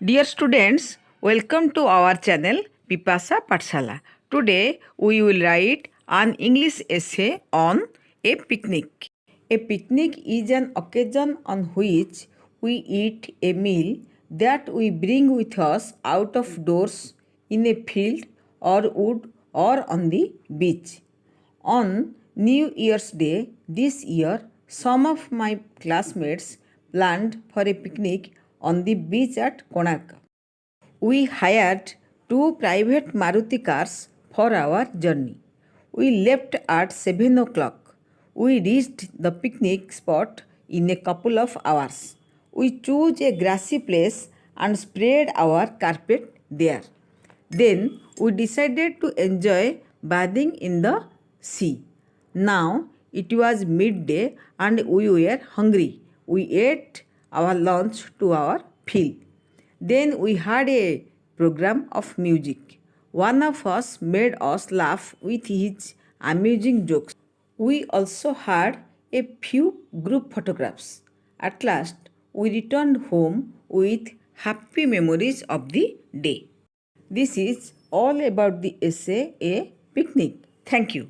Dear students, welcome to our channel Pipasa Pathshala. Today we will write an English essay on a picnic. A picnic is an occasion on which we eat a meal that we bring with us out of doors in a field or wood or on the beach. On New Year's Day this year, some of my classmates planned for a picnic on the beach at Konark. We hired two private Maruti cars for our journey. We left at 7 o'clock. We reached the picnic spot in a couple of hours. We chose a grassy place and spread our carpet there. Then we decided to enjoy bathing in the sea. Now it was midday and we were hungry. We ate our lunch to our fill. Then we had a program of music. One of us made us laugh with his amusing jokes. We also had a few group photographs. At last, we returned home with happy memories of the day. This is all about the essay A Picnic. Thank you.